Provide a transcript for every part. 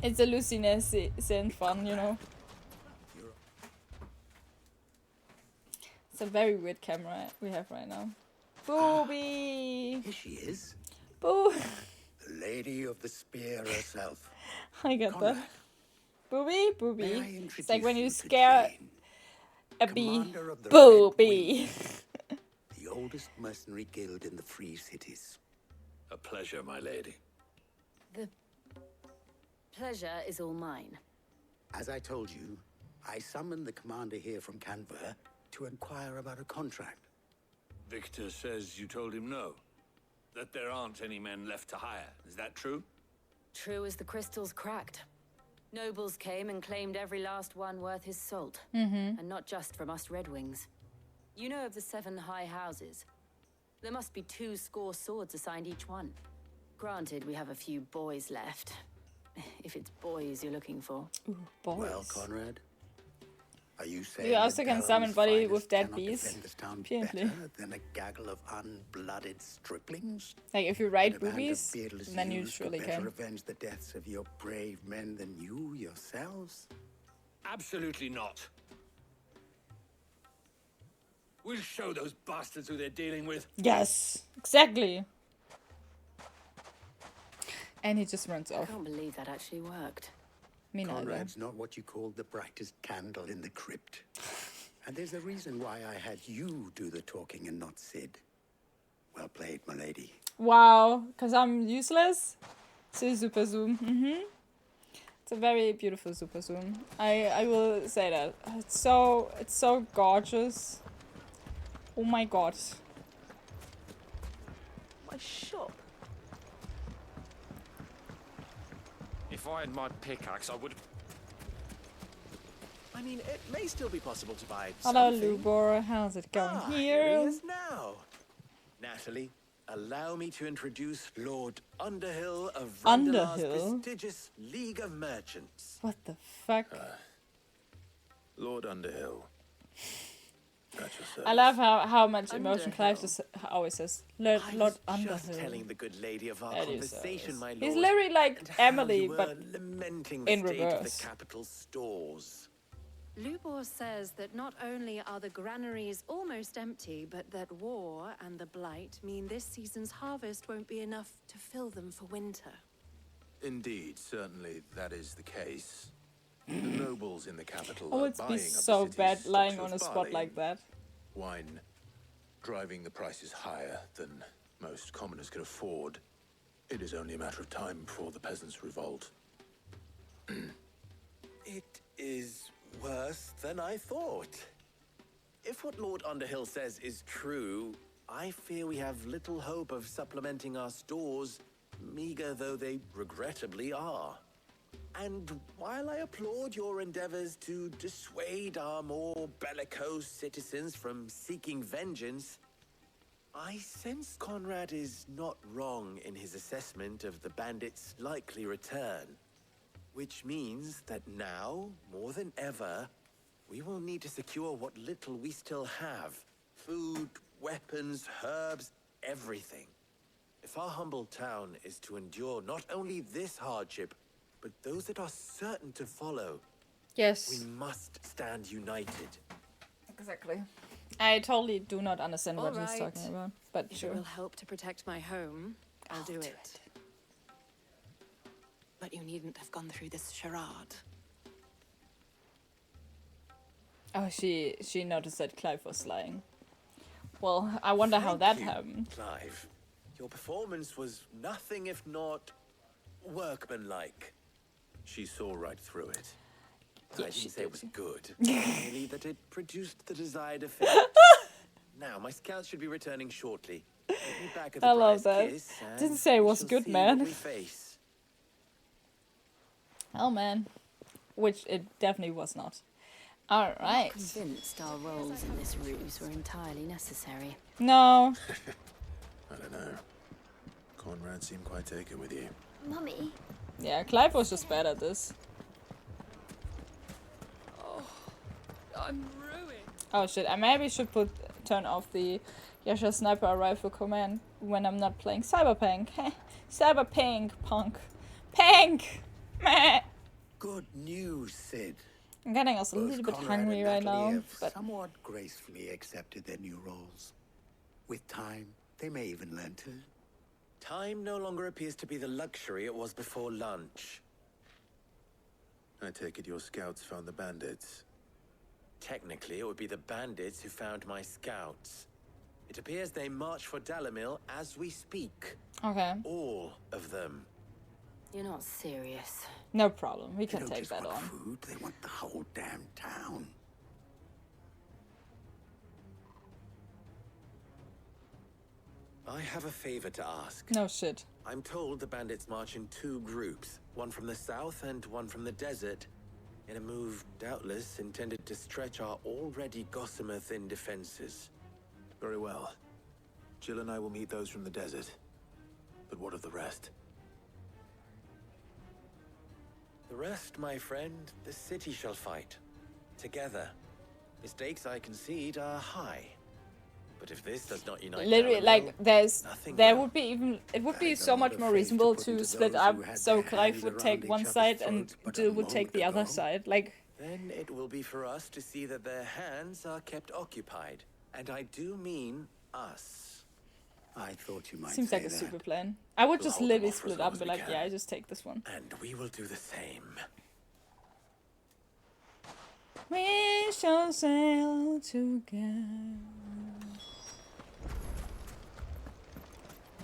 It's hallucination fun, you know. It's a very weird camera we have right now. Booby! Here she is. Boo! The lady of the spear herself. I get Conrad, that. Booby, may booby. I It's introduce like when you to scare Jane, a bee. commander of the Red Booby! Wing, the oldest mercenary guild in the Free Cities. A pleasure, my lady. The pleasure is all mine. As I told you, I summoned the commander here from Canver to inquire about a contract. Victor says you told him no. That there aren't any men left to hire. Is that true? True as the crystals cracked. Nobles came and claimed every last one worth his salt. And not just from us Red Wings. You know of the 7 high houses. There must be 2 swords assigned each one. Granted, we have a few boys left. If it's boys you're looking for. Ooh, boys. Well, Conrad, are you saying You also that can Durham's summon body finest with dead cannot bees? defend this town Apparently. better than a gaggle of unblooded striplings? Like if you write And a band of boobies, beardless then you youths surely could better can. avenge the deaths of your brave men than you yourselves? Absolutely not. We'll show those bastards who they're dealing with. Yes, exactly. And he just runs I off. can't believe that actually worked. Me neither. Conrad's not what you call the brightest candle in the crypt. And there's a reason why I had you do the talking and not Sid. Well played, my lady. Wow, because I'm useless. So super zoom. It's a very beautiful super zoom. I will say that. It's so gorgeous. Oh my god. My shop. If I had my pickaxe, I would. I mean, it may still be possible to buy Hello something. Lubor, how's it going Here he here? is now. Natalie, allow me to introduce Lord Underhill of Vandalar's Underhill? prestigious League of Merchants. What the fuck? Lord Underhill. At your service. I love how much emotion Underhill. Clive just always says. Lord I was just Underhill. telling the good lady of our At your conversation, service. my lord. He's literally like and how Emily, you were but lamenting the in state of reverse. the capital stores. Lubor says that not only are the granaries almost empty, but that war and the blight mean this season's harvest won't be enough to fill them for winter. Indeed, certainly that is the case. The nobles in the capital Oh, are it's buying be up the so city's bad stocks lying of on a spot barley like that. Wine, driving the prices higher than most commoners can afford. It is only a matter of time before the peasants revolt. It is worse than I thought. If what Lord Underhill says is true, I fear we have little hope of supplementing our stores, meager though they regrettably are. And while I applaud your endeavors to dissuade our more bellicose citizens from seeking vengeance, I sense Conrad is not wrong in his assessment of the bandits' likely return. Which means that now, more than ever, we will need to secure what little we still have. Food, weapons, herbs, everything. If our humble town is to endure not only this hardship, but those that are certain to follow, we Yes, must stand united. exactly. I totally do not understand what All he's right. talking about, but If it sure. will help to protect my home, I'll do it. But you needn't have gone through this charade. Oh, she noticed that Clive was lying. Well, I wonder how that Thank you, happened. Clive. Your performance was nothing if not workmanlike. She saw right through it. I Yes, she didn't say it was did. good, merely that it produced the desired effect. Now, my scouts should be returning shortly. Get me back at the I love prize that. kiss, and Didn't say it we was shall good, see man. what we face. Oh man. Which it definitely was not. Alright. Convinced our roles in this ruse were entirely necessary. No. I don't know. Conrad seemed quite taken with you. Mummy, Yeah, Clive was just bad at this. I'm ruined. Oh shit, I maybe should turn off the Yasha sniper rifle command when I'm not playing Cyberpunk. Cyberpunk punk. Pink! Meh. Good news, Sid. I'm getting also a Both little bit Conrad hungry and right Natalie now, have but somewhat gracefully accepted their new roles. With time, they may even learn to. Time no longer appears to be the luxury it was before lunch. I take it your scouts found the bandits. Technically, it would be the bandits who found my scouts. It appears they march for Dalamil as we speak. okay, All of them. You're not serious. no problem. We They can don't take just that want on. food, they want the whole damn town. I have a favor to ask. No shit. I'm told the bandits march in two groups, one from the south and one from the desert, in a move doubtless intended to stretch our already gossamer-thin defenses. Very well. Jill and I will meet those from the desert. But what of the rest? The rest, my friend, the city shall fight. Together. The stakes, I concede, are high. But if this does not unite Literally, Dalamil, like, nothing there will. would be even, it would be I've so a lot much of more faith to reasonable put to into split those up, who had so their Clive hands would around take each one other's side and throats but a Jill would take moment the other ago. side. Like, Then it will be for us to see that their hands are kept occupied. And I do mean us. I thought you might seems say like a that. super plan. I would We'll just hold them literally off for as split long up as and be we like, can. yeah, I just take this one. And we will do the same. We shall sail together.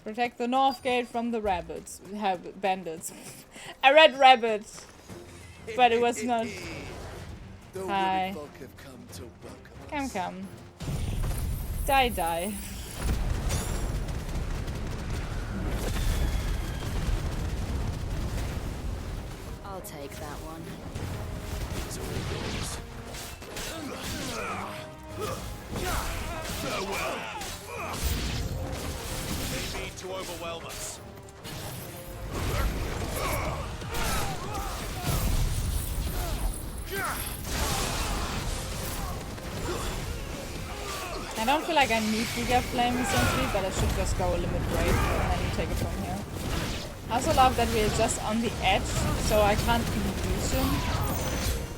Protect the North Gate from the rabbits. Bandits. I read rabbit, but it was not. The Hi. women folk have come to welcome us. Come. Die. I'll take that one. It's all yours. They mean to overwhelm us. I don't feel like I need bigger flame essentially, but I should just go a limit break and then take it from here. I also love that we're just on the edge, so I can't even use him.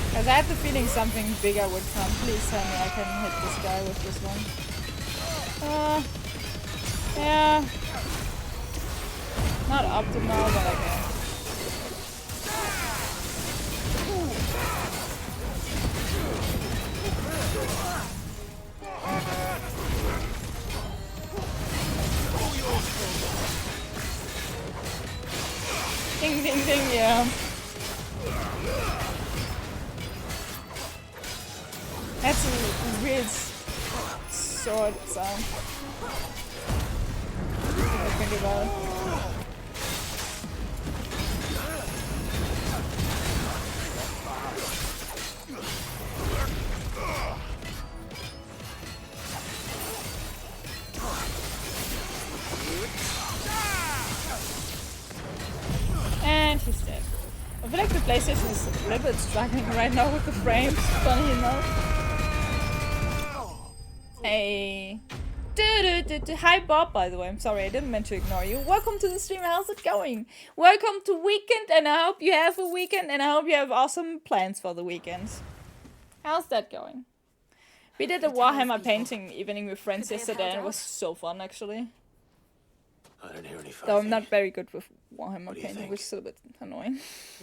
Because I had the feeling something bigger would come. Please tell me I can hit this guy with this one. Yeah. Not optimal, but okay. Ding, ding, ding, yeah. That's a weird sword sound. If I think about it. And he's dead. I feel like the PlayStation is a little bit struggling right now with the frames, funny enough. Hey. Hi Bob, by the way. I'm sorry, I didn't mean to ignore you. Welcome to the stream. How's it going? Welcome to weekend, and I hope you have a weekend, and I hope you have awesome plans for the weekend. How's that going? We did a Warhammer painting evening with friends yesterday, and it was so fun, actually. I don't hear any fighting. Though I'm not very good with Warhammer What do you painting, think? which is a bit annoying.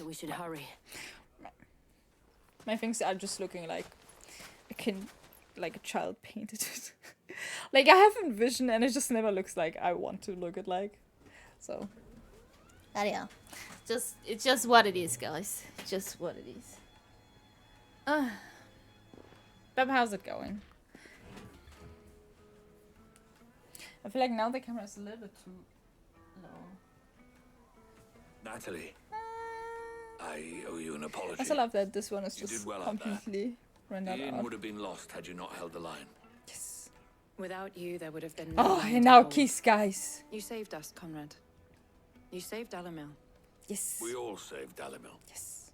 We should hurry. My things are just looking like a child painted it. Like I have a vision and it just never looks like I want to look it like. So yeah. It's just what it is, guys. Just what it is. Beb, how's it going? I feel like now the camera is a little bit too low. Natalie, I owe you an apology. I still love that this one is You just did well out there. completely rendered The inn out. would have been lost had you not held the line. Yes. Without you, there would have been no Oh, line and to now hold. kiss, guys. You saved us, Conrad. You saved Dalamil. Yes. We all saved Dalamil. Yes.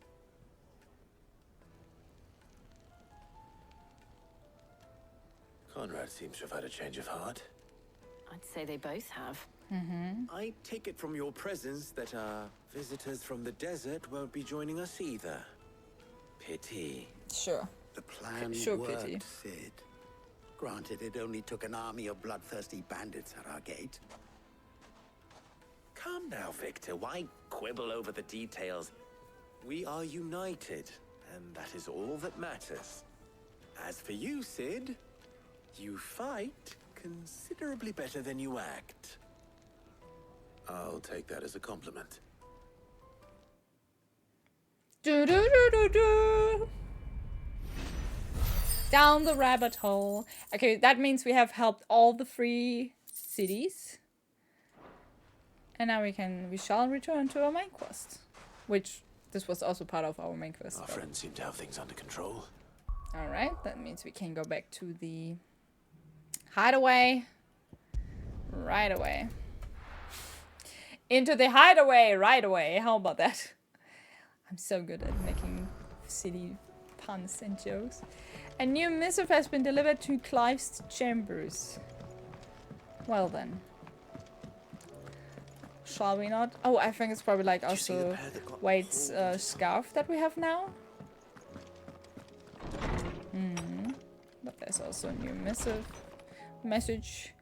Conrad seems to have had a change of heart. I'd say they both have. I take it from your presence that our visitors from the desert won't be joining us either. Pity. Sure. The plan Sure, worked, pity. Sid. Granted, it only took an army of bloodthirsty bandits at our gate. Come now, Victor. Why quibble over the details? We are united, and that is all that matters. As for you, Sid, you fight considerably better than you act. I'll take that as a compliment. Do do do do do. Down the rabbit hole. Okay, that means we have helped all the 3 cities. And now we shall return to our main quest. Which, this was also part of our main quest. Our friends seem to have things under control. Alright, that means we can go back to the hideaway. Right away. Into the hideaway right away. How about that? I'm so good at making city puns and jokes. A new missive has been delivered to Clive's chambers. Well then. Shall we not? Oh, I think it's probably like also Wade's scarf that we have now. But there's also a new message.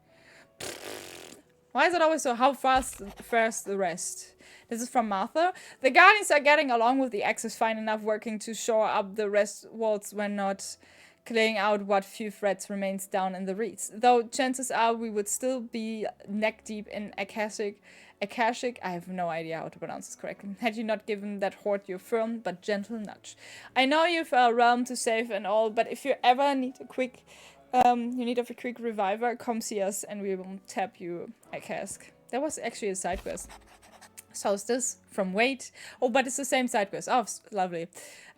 Why is it always so? How fast fares the rest? This is from Martha. The Guardians are getting along with the Axis fine enough, working to shore up the rest walls when not clearing out what few threats remains down in the reeds. Though chances are we would still be neck deep in Akashic, I have no idea how to pronounce this correctly, had you not given that horde your firm but gentle nudge. I know you've a realm to save and all, but if you ever need a quick reviver, come see us and we will tap you a cask. That was actually a side quest. So is this from Wade? Oh, but it's the same side quest. Oh, lovely.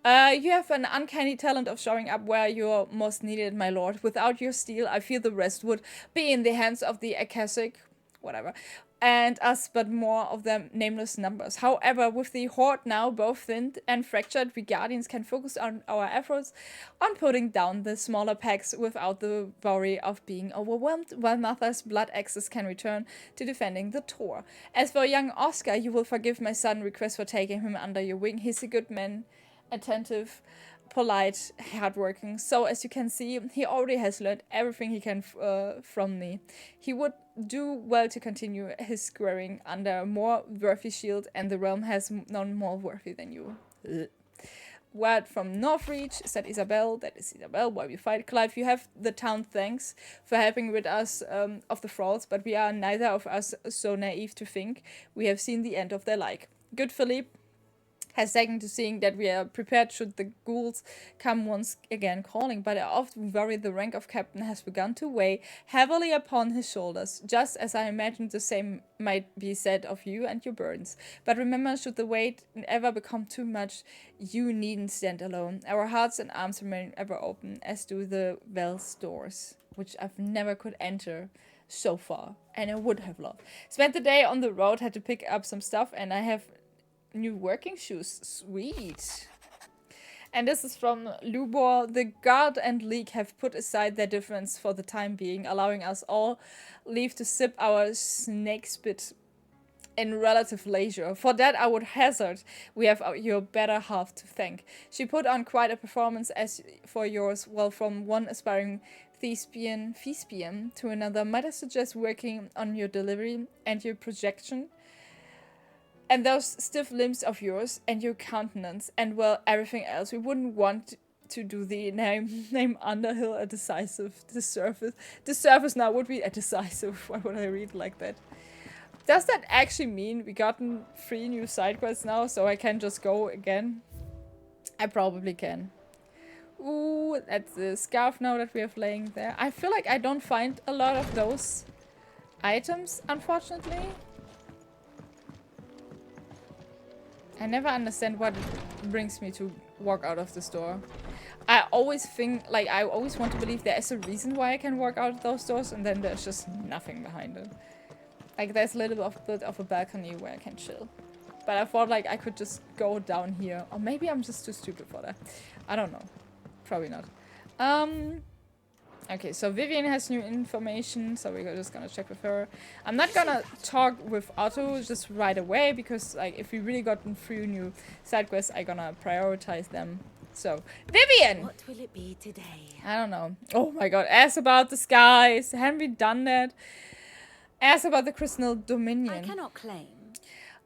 You have an uncanny talent of showing up where you're most needed, my lord. Without your steel, I fear the rest would be in the hands of the Akashic, whatever, and us, but more of them nameless numbers. However, with the horde now both thinned and fractured, we Guardians can focus on our efforts on putting down the smaller packs without the worry of being overwhelmed, while Martha's blood axes can return to defending the Tor. As for young Oscar, you will forgive my sudden request for taking him under your wing. He's a good man, attentive, polite, hardworking. So as you can see, he already has learned everything he can from me. He would do well to continue his squaring under a more worthy shield, and the realm has none more worthy than you. Word from Northreach, said Isabel. That is Isabel, while we fight. Clive, you have the town thanks for helping rid us of the thralls, but we are neither of us so naive to think we have seen the end of their like. Good Philippe has taken to seeing that we are prepared should the ghouls come once again calling, but I often worry the rank of captain has begun to weigh heavily upon his shoulders, just as I imagine the same might be said of you and your burdens. But remember, should the weight ever become too much, you needn't stand alone. Our hearts and arms remain ever open, as do the Wells doors, which I've never could enter so far, and I would have loved. Spent the day on the road, had to pick up some stuff, and I have new working shoes. Sweet. And this is from Lubor. The Guard and League have put aside their difference for the time being, allowing us all leave to sip our snake spit in relative leisure. For that I would hazard we have your better half to thank. She put on quite a performance as for yours, well, from one aspiring thespian to another. Might I suggest working on your delivery and your projection? And those stiff limbs of yours, and your countenance, and well, everything else. We wouldn't want to do the name Underhill a decisive disservice. Disservice now would be a decisive. Why would I read like that? Does that actually mean we gotten 3 new side quests now, so I can just go again? I probably can. Ooh, that's the scarf now that we have laying there. I feel like I don't find a lot of those items, unfortunately. I never understand what brings me to walk out of the store. I always think, like, I always want to believe there is a reason why I can walk out of those doors, and then there's just nothing behind it. Like, there's a little bit of a balcony where I can chill. But I thought, like, I could just go down here. Or maybe I'm just too stupid for that. I don't know. Probably not. Okay, so Vivian has new information, so we're just gonna check with her. I'm not gonna talk with Otto just right away, because like if we really gotten through new side quests, I'm gonna prioritize them. So, Vivian! What will it be today? I don't know. Oh my god, ask about the skies. Haven't we done that? Ask about the Crystal Dominion. I cannot claim.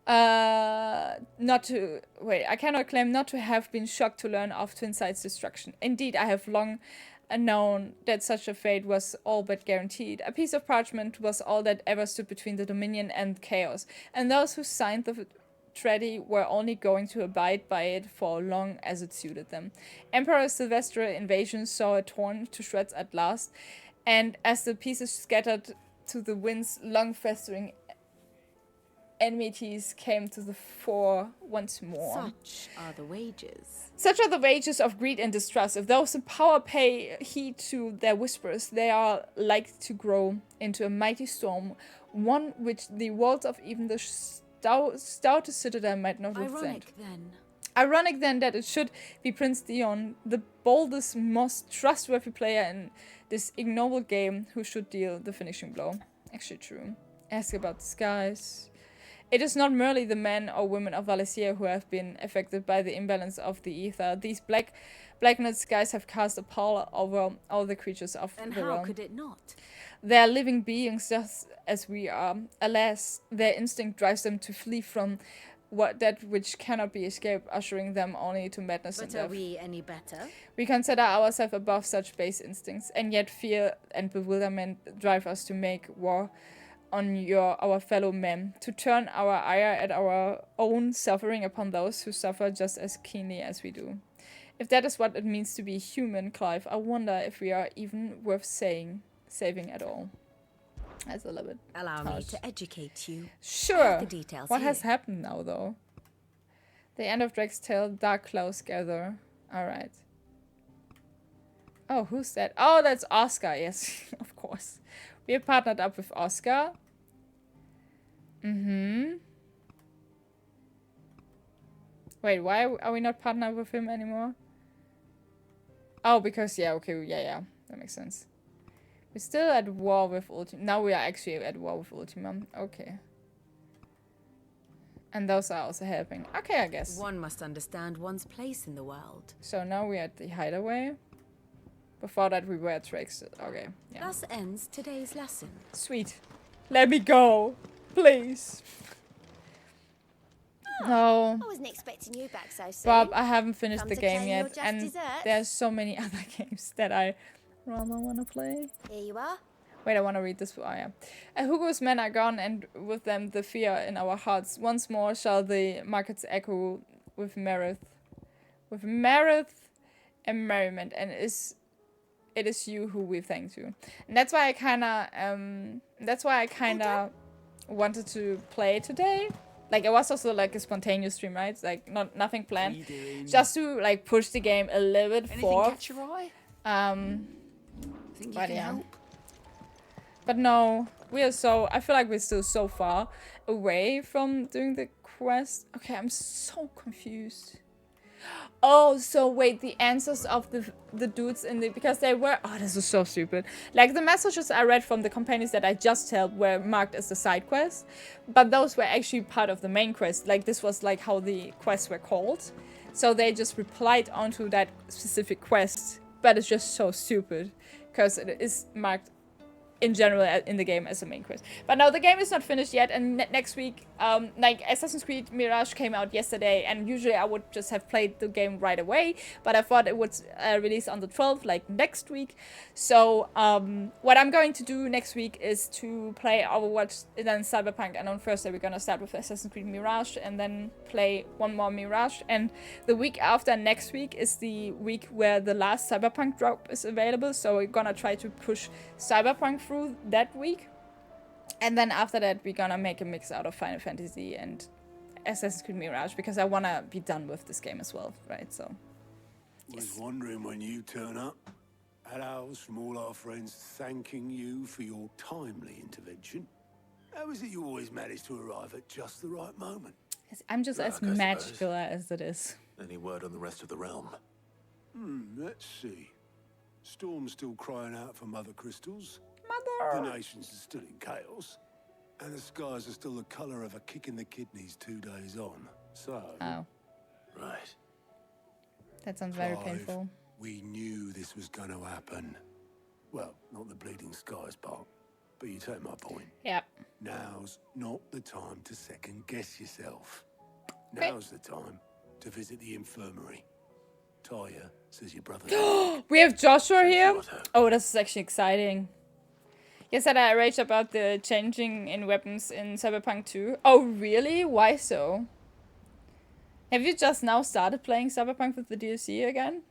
I cannot claim not to have been shocked to learn of Twinside's destruction. Indeed, I have long known that such a fate was all but guaranteed. A piece of parchment was all that ever stood between the Dominion and chaos, and those who signed the treaty were only going to abide by it for long as it suited them. Emperor Sylvester's invasion saw it torn to shreds at last, and as the pieces scattered to the winds, long festering enmities came to the fore once more. Such are the wages. Such are the wages of greed and distrust. If those in power pay heed to their whispers, they are like to grow into a mighty storm, one which the walls of even the stoutest citadel might not withstand. Ironic then that it should be Prince Dion, the boldest, most trustworthy player in this ignoble game, who should deal the finishing blow. Actually true. Ask about the skies. It is not merely the men or women of Valencia who have been affected by the imbalance of the ether. These blackened skies have cast a pall over all the creatures of the realm. And how could it not? They are living beings just as we are. Alas, their instinct drives them to flee from that which cannot be escaped, ushering them only to madness and death. But are we any better? We consider ourselves above such base instincts, and yet fear and bewilderment drive us to make war on our fellow men, to turn our ire at our own suffering upon those who suffer just as keenly as we do. If that is what it means to be human, Clive, I wonder if we are even worth saving at all. That's a little bit Allow me harsh. to educate you. Sure. The details What here. has happened now, though? The end of Drake's Tale, dark clouds gather. Alright. Oh, who's that? Oh, that's Oscar. Yes, of course. We are partnered up with Oscar. Wait, why are we not partnered with him anymore? Oh, because, yeah, okay, yeah, that makes sense. We're still at war with Ultima. Now we are actually at war with Ultima. Okay. And those are also helping. Okay, I guess. One must understand one's place in the world. So now we're at the hideaway. Before that we were at Drake's. Okay, yeah. Thus ends today's lesson. Sweet. Let me go. Please. No. I wasn't expecting you back so soon. Bob, I haven't finished Come the to game claim your yet. just And desserts? there's so many other games that I rather want to play. Here you are. Wait, I want to read this. Oh, yeah. Hugo's men are gone, and with them the fear in our hearts. Once more shall the markets echo with mirth and merriment, and it is you who we thank to. And that's why I kinda wanted to play today. Like, it was also like a spontaneous stream, right? It's like nothing planned, just to like push the game a little bit forward. Catch your eye? Think you But can yeah. help? But no, I feel like we're still so far away from doing the quest. Okay, I'm so confused. Oh, so wait, the answers of the dudes in the, because they were, oh, this is so stupid. Like, the messages I read from the companions that I just helped were marked as the side quest, but those were actually part of the main quest. Like, this was like how the quests were called. So they just replied onto that specific quest, but it's just so stupid because it is marked in general in the game as a main quest. But no, the game is not finished yet, and next week, like, Assassin's Creed Mirage came out yesterday, and usually I would just have played the game right away, but I thought it would release on the 12th, like next week. So what I'm going to do next week is to play Overwatch, then Cyberpunk, and on Thursday we're gonna start with Assassin's Creed Mirage, and then play one more Mirage. And the week after next week is the week where the last Cyberpunk drop is available, so we're gonna try to push Cyberpunk through that week, and then after that we're gonna make a mix out of Final Fantasy and Assassin's Creed Mirage, because I wanna be done with this game as well, right? So Was wondering when you turn up. Hellos from all our friends thanking you for your timely intervention. How is it you always manage to arrive at just the right moment? I'm just as Luck, I magical as it is. Any word on the rest of the realm? Let's see. Storm's still crying out for mother crystals. Mother! The nations are still in chaos. And the skies are still the colour of a kick in the kidneys 2 days on. So... Oh, Right. that sounds very Clive, painful. we knew this was going to happen. Well, not the bleeding skies part, but you take my point. Yeah. Now's not the time to second-guess yourself. Okay. Now's the time to visit the infirmary. Taya says your brother... We have Joshua here. Water. Oh, this is actually exciting. Yes, that I rage about the changing in weapons in Cyberpunk 2. Oh, really? Why so? Have you just now started playing Cyberpunk with the DLC again?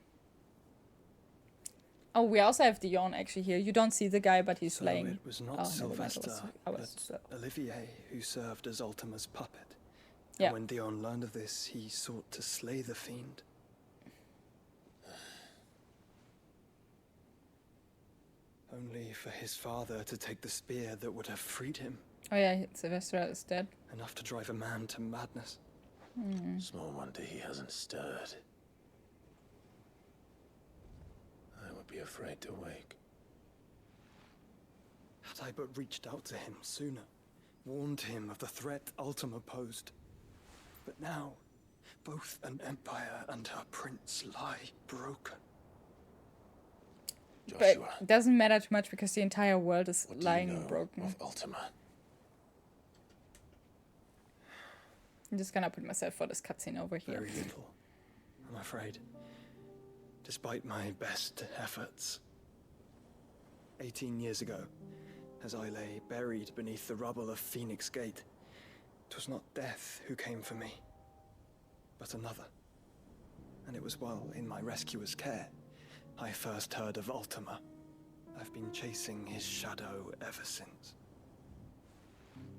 Oh, we also have Dion actually here. You don't see the guy, but he's So playing. it was not Oh, never mind, Sylvester, I was slow. but Olivier who served as Ultima's puppet. Yeah. And when Dion learned of this, he sought to slay the fiend. Only for his father to take the spear that would have freed him. Oh yeah, Sylvester is dead. Enough to drive a man to madness. Small wonder he hasn't stirred. I would be afraid to wake. Had I but reached out to him sooner, warned him of the threat Ultima posed. But now, both an empire and her prince lie broken. But Joshua, it doesn't matter too much because the entire world is what do lying you know broken. of Ultima? I'm just gonna put myself for this cutscene over here. Very little, I'm afraid. Despite my best efforts. 18 years ago, as I lay buried beneath the rubble of Phoenix Gate, 'twas not death who came for me, but another. And it was while in my rescuer's care, I first heard of Ultima. I've been chasing his shadow ever since.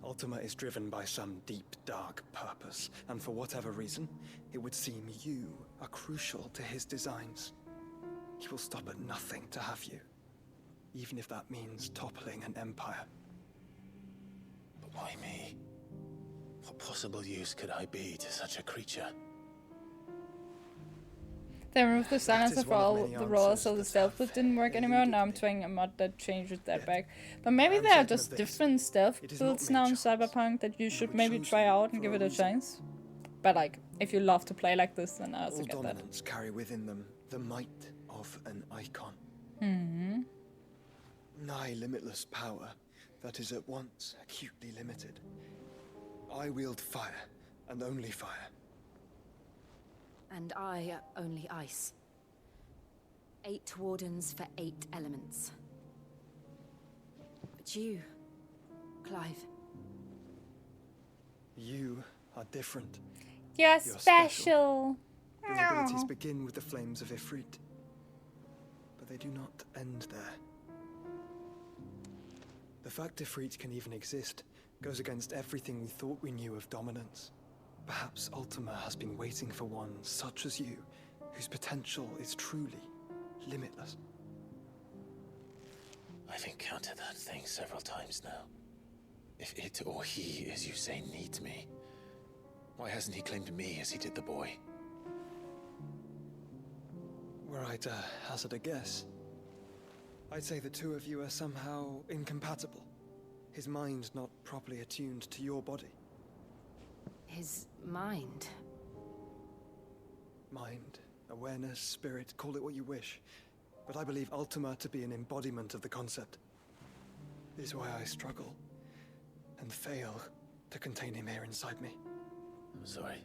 Ultima is driven by some deep, dark purpose, and for whatever reason, it would seem you are crucial to his designs. He will stop at nothing to have you, even if that means toppling an empire. But why me? What possible use could I be to such a creature? They removed the silencer is for one of all many the rollers, answers so the that stealth have boost didn't work anymore. Now I'm eluded me. trying a mod that changes that Yet, back. But maybe I'm there are certain just of this. different stealth It is not builds now in mere chance. Cyberpunk that you should were maybe try chosen out and for give a it a reason. chance. But like, if you love to play like this, then I also All get that. dominants carry within them the might of an icon. Hmm. Nigh limitless power that is at once acutely limited. I wield fire, and only fire. And I only ice. 8 wardens for 8 elements. But you, Clive, You are different. You're special. special. Your abilities begin with the flames of Ifrit, but they do not end there. The fact Ifrit can even exist goes against everything we thought we knew of dominance. Perhaps Ultima has been waiting for one such as you, whose potential is truly limitless. I've encountered that thing several times now. If it or he, as you say, needs me, why hasn't he claimed me as he did the boy? Were I to hazard a guess, I'd say the two of you are somehow incompatible. His mind not properly attuned to your body. his mind. Mind, awareness, spirit, call it what you wish. But I believe Ultima to be an embodiment of the concept. This is why I struggle and fail to contain him here inside me. I'm sorry.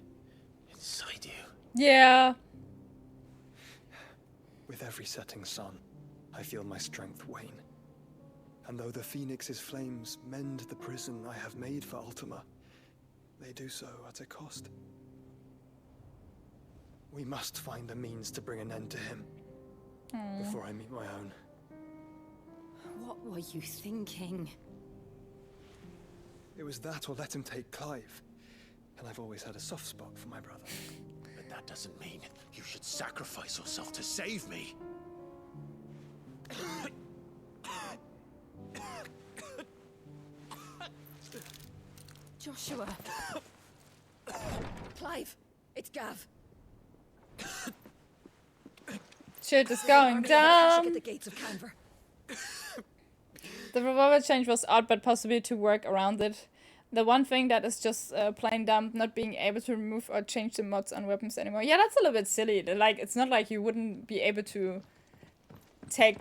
Inside you? Yeah. With every setting sun, I feel my strength wane. And though the Phoenix's flames mend the prison I have made for Ultima, they do so at a cost. We must find a means to bring an end to him before I meet my own. What were you thinking? It was that or let him take Clive. And I've always had a soft spot for my brother. But that doesn't mean you should sacrifice yourself to save me. Joshua. Clive, it's Gav. Shit is going down. At the gates of Canver. The revolver change was odd, but possibly to work around it. The one thing that is just plain dumb, not being able to remove or change the mods on weapons anymore. Yeah, that's a little bit silly. Like, it's not like you wouldn't be able to take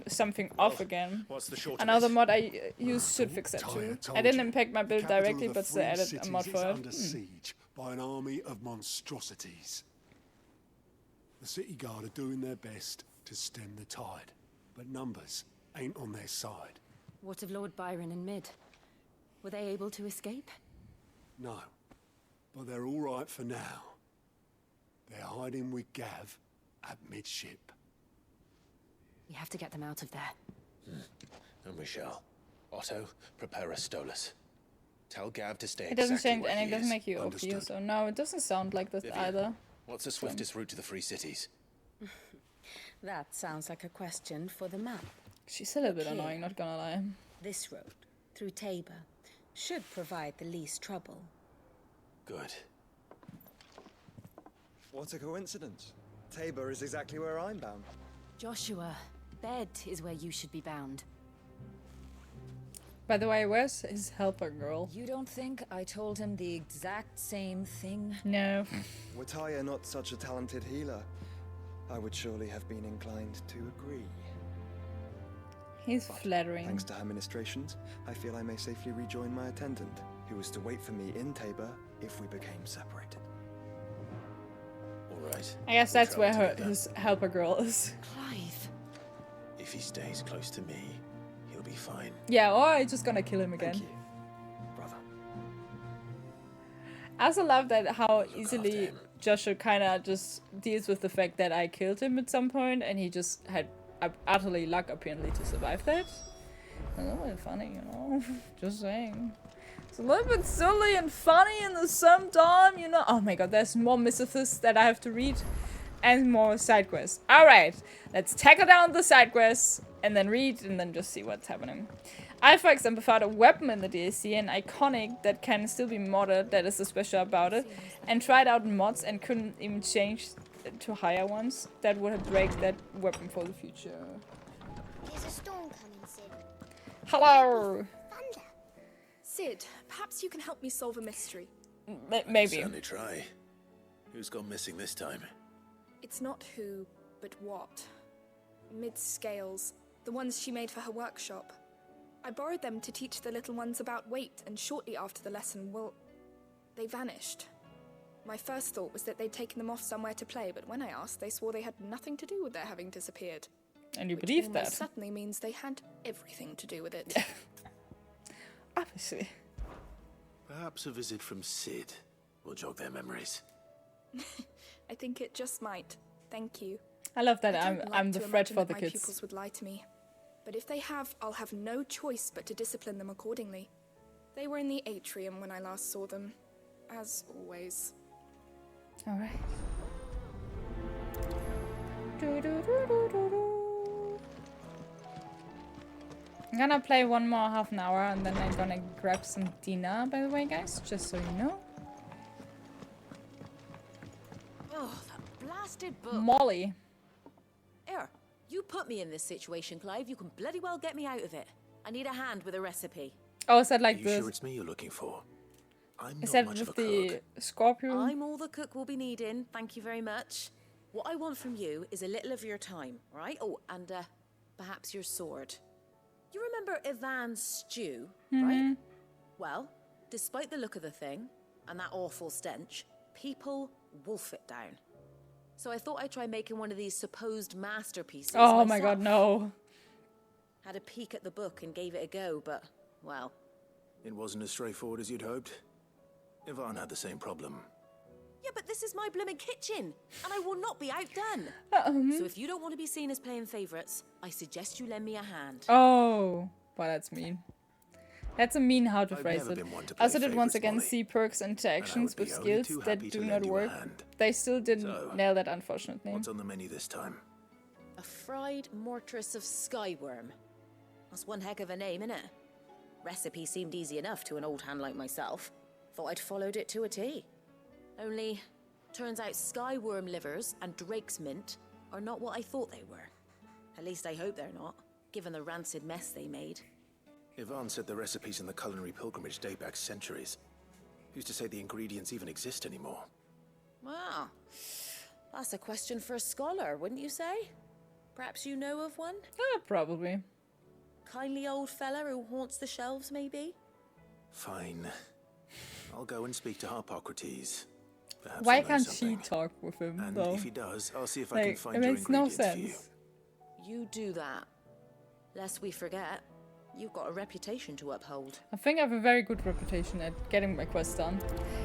something off again. What's the short Another mod I use should fix that too. I didn't impact my build directly, but still added a mod for it. Under siege by an army of monstrosities. The city guard are doing their best to stem the tide, but numbers ain't on their side. What of Lord Byron and Mid? Were they able to escape? No, but they're all right for now. They're hiding with Gav at midship. We have to get them out of there. And we shall. Otto, prepare a Stolas. Tell Gav to stay It doesn't exactly change where and he it doesn't is. make you OP, so no, it doesn't sound like this Vivian, either. What's the swiftest route to the Free Cities? That sounds like a question for the map. She's a little bit annoying, not gonna lie. This road, through Tabor, should provide the least trouble. Good. What a coincidence. Tabor is exactly where I'm bound. Joshua, bed is where you should be bound. By the way, where's his helper girl? You don't think I told him the exact same thing? No. Were Tyre not such a talented healer, I would surely have been inclined to agree. He's But flattering. thanks to her ministrations, I feel I may safely rejoin my attendant, who was to wait for me in Tabor if we became separated. All right. I guess we'll that's where travel together. his helper girl is. Clive! If he stays close to me, he'll be fine. Yeah, or I'm just gonna kill him again. Thank you, brother. I also love that how Look after easily him. Joshua kind of just deals with the fact that I killed him at some point, and he just had utterly luck apparently to survive that. A little bit funny, you know. Just saying. It's a little bit silly and funny in the same time, you know. Oh my god, there's more mythos that I have to read and more side quests. All right, let's tackle down the side quests and then read and then just see what's happening. I, for example, found a weapon in the DLC, an iconic that can still be modded, that is so special about it, and tried out mods and couldn't even change to higher ones that would have break that weapon for the future. There's a storm coming, Sid. Hello! Thunder. Sid, perhaps you can help me solve a mystery. Maybe. Certainly try. Who's gone missing this time? It's not who, but what. Mid's scales, the ones she made for her workshop. I borrowed them to teach the little ones about weight, and shortly after the lesson, well, they vanished. My first thought was that they'd taken them off somewhere to play, but when I asked, they swore they had nothing to do with their having disappeared. And you Which believe almost that? certainly means they had everything to do with it. Obviously. Perhaps a visit from Sid will jog their memories. I think it just might. Thank you. I love that I don't I'm like the to threat imagine for that the my kids. pupils would lie to me. But if they have, I'll have no choice but to discipline them accordingly. They were in the atrium when I last saw them, as always. All right. I'm gonna play one more half an hour and then I'm gonna grab some dinner, by the way, guys, just so you know. Oh, that blasted book. Molly. Here, you put me in this situation, Clive. You can bloody well get me out of it. I need a hand with a recipe. Oh, is that Are like you the... sure it's me you're looking for? I'm Is not that much of with a the cook. scorpion? I'm all the cook will be needing. Thank you very much. What I want from you is a little of your time, right? Oh, and perhaps your sword. You remember Ivan's stew, right? Well, despite the look of the thing and that awful stench, people wolf it down. So I thought I'd try making one of these supposed masterpieces Oh my myself. god, no. Had a peek at the book and gave it a go, but, well... It wasn't as straightforward as you'd hoped. Ivan had the same problem. Yeah, but this is my blooming kitchen, and I will not be outdone. So if you don't want to be seen as playing favourites, I suggest you lend me a hand. Oh, well, that's mean. That's a mean how to I've phrase never it. been one to I also play did once favourites, again Molly. see perks and interactions would with be only skills too that happy do to not lend you a work. hand. They still didn't So, nail that, unfortunately. What's on the menu this time? A fried mortress of skyworm. That's one heck of a name, innit? Recipe seemed easy enough to an old hand like myself. Thought I'd followed it to a T. Only, turns out skyworm livers and drake's mint are not what I thought they were. At least I hope they're not, given the rancid mess they made. Ivan said the recipes in the culinary pilgrimage date back centuries. Who's to say the ingredients even exist anymore? Well, that's a question for a scholar, wouldn't you say? Perhaps you know of one? Probably. Kindly old fella who haunts the shelves, maybe? Fine. I'll go and speak to Harpocrates. Perhaps Why he'll know can't something. she talk with him, And though? if he does, I'll see if I Like, can find it your makes no ingredients for you. sense. You do that. Lest we forget, you've got a reputation to uphold. I think I have a very good reputation at getting my quest done.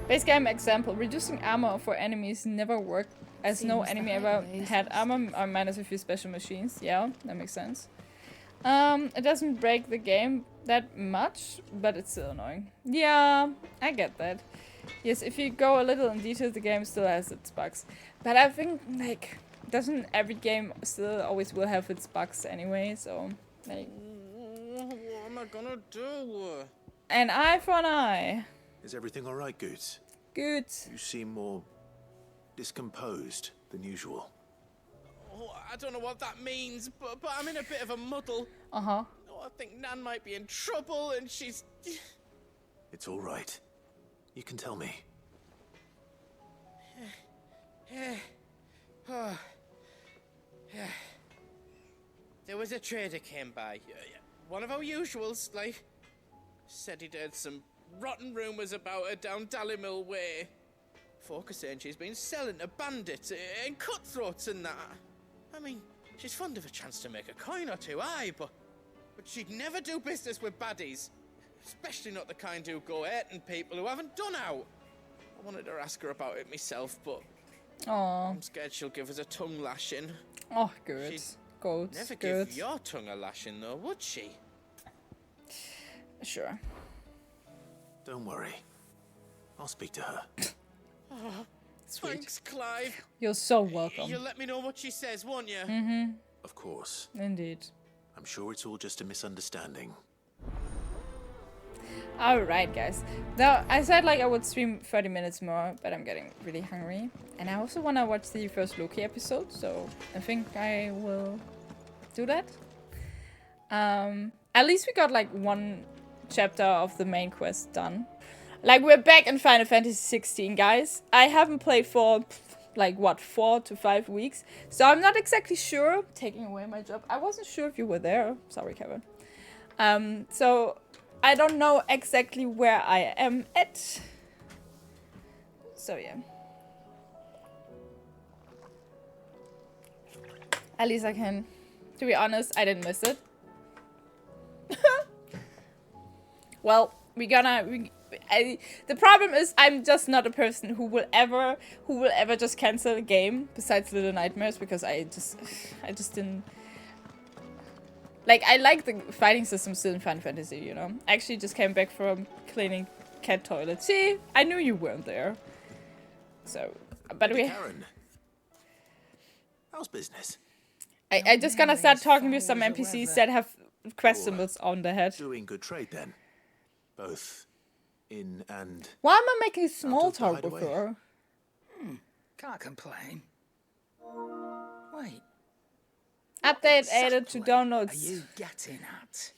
Base game example, reducing armor for enemies never worked, as no Seems enemy the ever highways. had armor or minus a few special machines. Yeah, that makes sense. It doesn't break the game that much, but it's still annoying. Yeah, I get that. Yes, if you go a little in detail, the game still has its bugs. But I think, like, doesn't every game still always will have its bugs anyway, so, like... What am I gonna do? An eye for an eye. Is everything all right, Goots? Good. You seem more discomposed than usual. Oh, I don't know what that means, but I'm in a bit of a muddle. Uh-huh. Oh, I think Nan might be in trouble, and she's... It's all right. You can tell me. There was a trader came by. One of our usuals, like, said he'd heard some rotten rumours about her down Dallimil Way. Folk are saying she's been selling to bandits and cutthroats and that. I mean, she's fond of a chance to make a coin or two, aye, but she'd never do business with baddies. Especially not the kind who go hurting people who haven't done out. I wanted to ask her about it myself, but Aww. I'm scared she'll give us a tongue lashing. Oh, good. She'd Good. never Good. give your tongue a lashing, though, would she? Sure. Don't worry. I'll speak to her. Oh, Sweet. thanks, Clive. You're so welcome. You'll let me know what she says, won't you? Mm-hmm. Of course. Indeed. I'm sure it's all just a misunderstanding. Alright, guys. Now, I said like I would stream 30 minutes more, but I'm getting really hungry. And I also want to watch the first Loki episode, so I think I will do that. At least we got like one chapter of the main quest done. Like, we're back in Final Fantasy 16, guys. I haven't played for, like, what, 4 to 5 weeks. So I'm not exactly sure. Taking away my job. I wasn't sure if you were there. Sorry, Kevin. So I don't know exactly where I am at. So, yeah. At least I can. To be honest, I didn't miss it. Well, the problem is I'm just not a person who will ever just cancel a game besides Little Nightmares, because I just didn't like. I like the fighting system still in Final Fantasy, you know. I actually just came back from cleaning cat toilets. See, I knew you weren't there. So, but Karen, how's business? I just gonna start talking with some NPCs that have quest symbols on their head. Doing good trade then, both in and. Why am I making small talk with her? Can't complain. Wait. Update added to Are downloads. you getting at?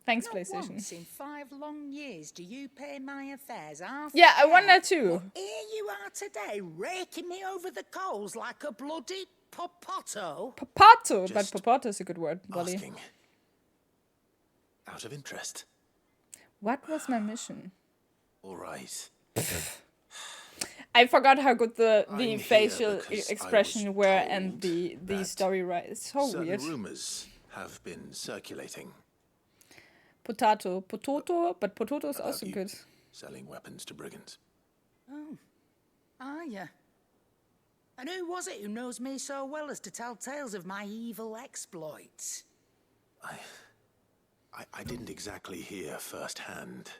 Thanks, Not PlayStation. once in 5 long years do you pay my affairs half. Yeah, I want fair. that too. But here you are today, raking me over the coals like a bloody popoto. Popato, but Just popato is a good word, Bolly. Asking. Out of interest. What was my mission? All right. I forgot how good the I'm here facial because I expression was were told and the that story right. It's so Certain weird. rumors have been circulating Potato, but potato is about also you good. selling weapons to brigands. Oh, are you? And who was it who knows me so well as to tell tales of my evil exploits? I didn't exactly hear firsthand.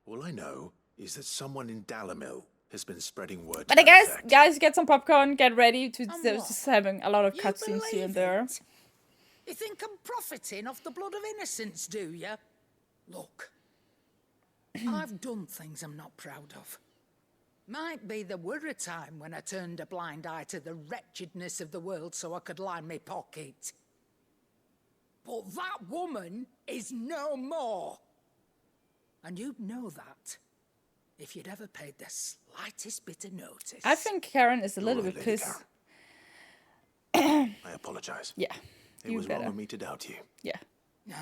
All I know is that someone in Dallimil has been spreading word. But I guess, guys, get some popcorn, get ready to just having a lot of You cutscenes here and believe there. it? You think I'm profiting off the blood of innocence, do you? Look, I've done things I'm not proud of. Might be there were a time when I turned a blind eye to the wretchedness of the world so I could line my pocket. But that woman is no more. And you'd know that if you'd ever paid the slightest bit of notice. I think Karen is a little bit pissed. I apologize. Yeah. It was wrong of me to doubt you. Yeah. No,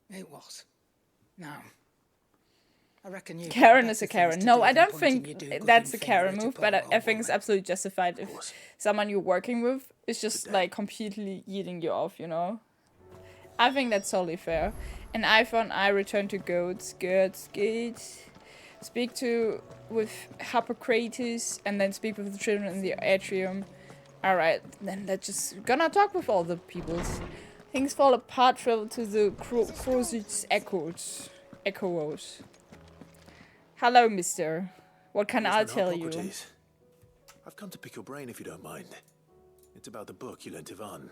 it was. No. I reckon you. Karen is a Karen. No, I don't think that's a Karen move, but I think it's absolutely justified if someone you're working with is just like completely eating you off, you know? I think that's totally fair. And iPhone, I return to goats, speak with Hippocrates, and then speak with the children in the atrium. Alright, then let's just gonna talk with all the peoples. Things fall apart, travel to the Crozit's echoes. Hello, mister. What can I tell you? I've come to pick your brain if you don't mind. It's about the book you lent Ivan.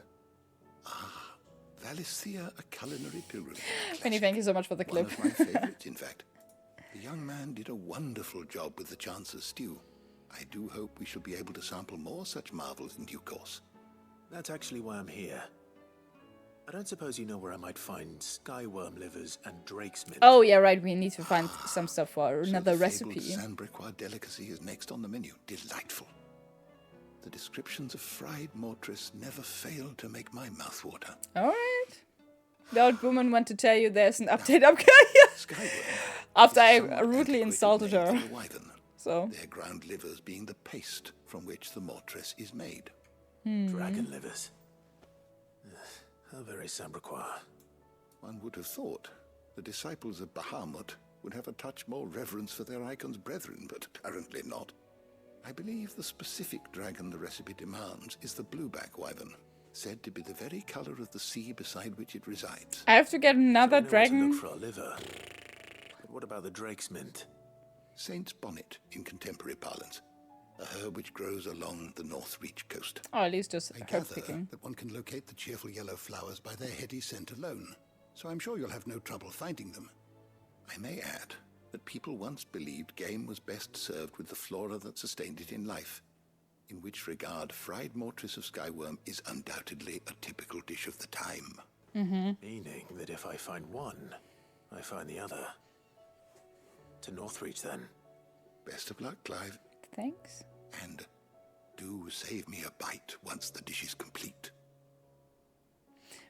Valicia, a culinary pilgrimage. Penny, thank you so much for the clip. One of my favorites, in fact. The young man did a wonderful job with the Chance's stew. I do hope we shall be able to sample more such marvels in due course. That's actually why I'm here. I don't suppose you know where I might find skyworm livers and drake's mint. Oh, yeah, right. We need to find some stuff for another recipe. Sandbricois delicacy is next on the menu. Delightful. The descriptions of fried mortress never fail to make my mouth water. All right. The old woman want to tell you there's an update up here. After I rudely insulted her. So. Their ground livers being the paste from which the mortress is made. Dragon livers. How very Sandbricois. One would have thought the disciples of Bahamut would have a touch more reverence for their icon's brethren, but apparently not. I believe the specific dragon the recipe demands is the blueback wyvern, said to be the very color of the sea beside which it resides. I have to get another dragon. Look for a liver. But what about the drake's mint? Saint's bonnet in contemporary parlance. A herb which grows along the North Reach coast. Oh, at least just herb picking. That one can locate the cheerful yellow flowers by their heady scent alone, so I'm sure you'll have no trouble finding them. I may add that people once believed game was best served with the flora that sustained it in life, in which regard fried mortress of skyworm is undoubtedly a typical dish of the time. Meaning that if I find one, I find the other. To Northreach, then. Best of luck, Clive. Thanks. And do save me a bite once the dish is complete.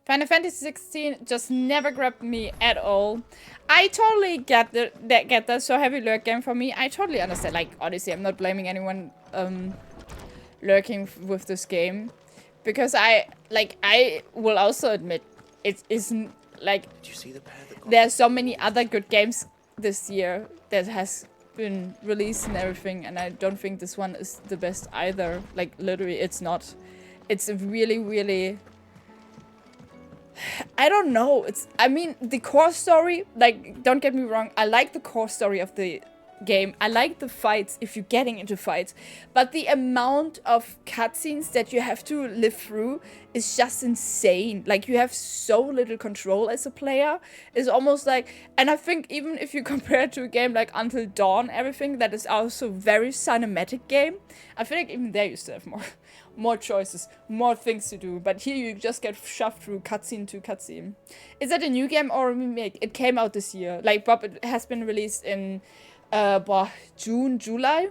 Final Fantasy XVI just never grabbed me at all. I totally get that so heavy lurk game for me. I totally understand. Like, honestly, I'm not blaming anyone lurking with this game. Because I will also admit, it isn't, like, did you see the pair that there's so many other good games this year that has been released and everything, and I don't think this one is the best either. Like, literally, it's not. It's really, really... I don't know. I mean, the core story, like, don't get me wrong, I like the core story of the game. I like the fights, if you're getting into fights. But the amount of cutscenes that you have to live through is just insane. Like, you have so little control as a player. It's almost like... And I think even if you compare it to a game like Until Dawn, everything, that is also very cinematic game, I feel like even there you still have more choices, more things to do. But here you just get shoved through cutscene to cutscene. Is that a new game or a remake? It came out this year. Like, Bob, it has been released in... June, July.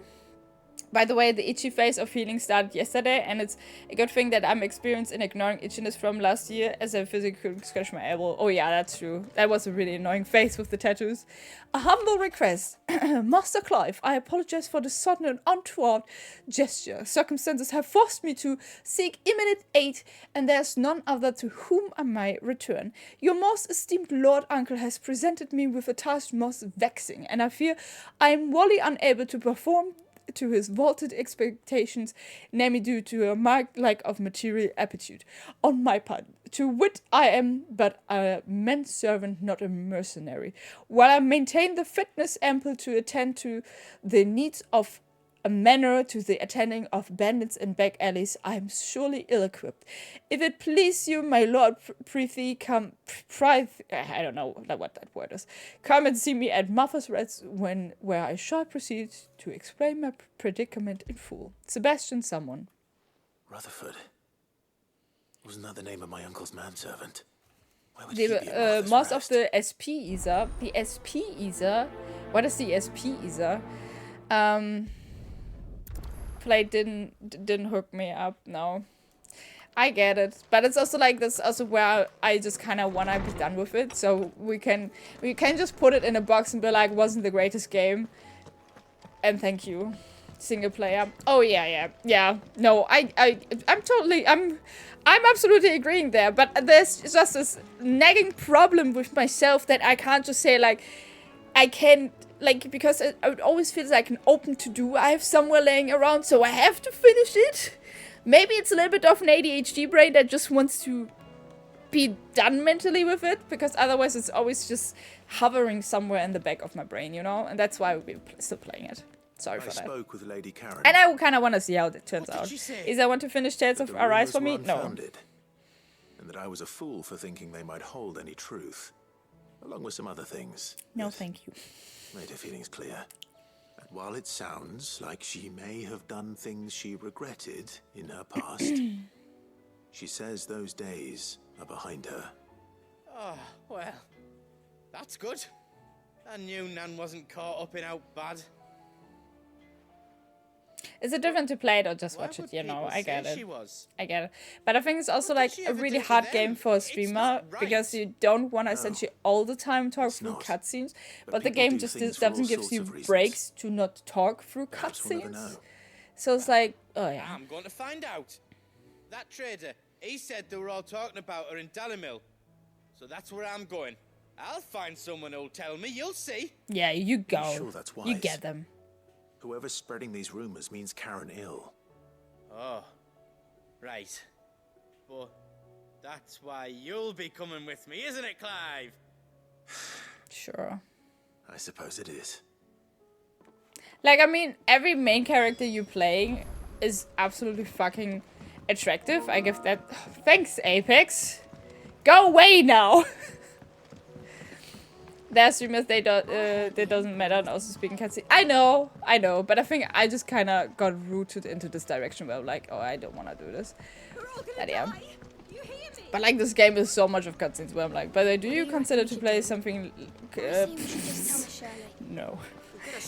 By the way, the itchy phase of healing started yesterday, and it's a good thing that I'm experienced in ignoring itchiness from last year as I physically scratch my elbow. Oh yeah, that's true. That was a really annoying phase with the tattoos. A humble request. Master Clive, I apologize for the sudden and untoward gesture. Circumstances have forced me to seek imminent aid, and there's none other to whom I might return. Your most esteemed Lord Uncle has presented me with a task most vexing, and I fear I am wholly unable to perform to his vaulted expectations, namely due to a marked lack of material aptitude on my part. To wit, I am but a manservant, not a mercenary. While I maintain the fitness ample to attend to the needs of a manner to the attending of bandits in back alleys, I am surely ill-equipped. If it please you, my lord prithee, I don't know what that word is. Come and see me at Mother's Reds, where I shall proceed to explain my predicament in full. Sebastian someone. Rutherford. Wasn't that the name of my uncle's manservant? Why would Most of the SP Isa. The SP Isa. What is the SP Isa? Play didn't hook me up. No, I get it, but it's also like this. Also where I just kind of wanna be done with it, so we can just put it in a box and be like, wasn't the greatest game, and thank you. Single player. Oh yeah. No, I'm absolutely agreeing there, but there's just this nagging problem with myself that I can't just say like I can, like, because it always feels like an open to do I have somewhere laying around, so I have to finish it. Maybe it's a little bit of an ADHD brain that just wants to be done mentally with it, because otherwise it's always just hovering somewhere in the back of my brain, you know, and that's why we're still playing it. Sorry for that. I spoke with Lady Karen. And I kind of want to see how it turns out. Is I want to finish Tales of Arise for me? No. And that I was a fool for thinking they might hold any truth, along with some other things. No, thank you. Made her feelings clear. And while it sounds like she may have done things she regretted in her past, she says those days are behind her. Oh, well, that's good. I knew Nan wasn't caught up in out bad. Is it different to play it or just watch it? You know, I get it. I get it. But I think it's also like a really hard game for a streamer because you don't want to essentially all the time talk through cutscenes, but the game just doesn't give you breaks to not talk through cutscenes. So it's like, oh yeah. I'm going to find out. That trader, he said they were all talking about her in Dalimil. So that's where I'm going. I'll find someone who'll tell me, you'll see. Yeah, you go. I'm sure that's wise. You get them. Whoever's spreading these rumors means Karen ill. Oh, right. But that's why you'll be coming with me, isn't it, Clive? Sure. I suppose it is. Like, I mean, every main character you play is absolutely fucking attractive. I give that... Thanks, Apex. Go away now! Their streamers, they doesn't matter, and also speaking cutscene. I know, but I think I just kind of got rooted into this direction where I'm like, oh, I don't want to do this. But yeah. But like, this game is so much of cutscenes where I'm like, by the way, do you consider to play something... no.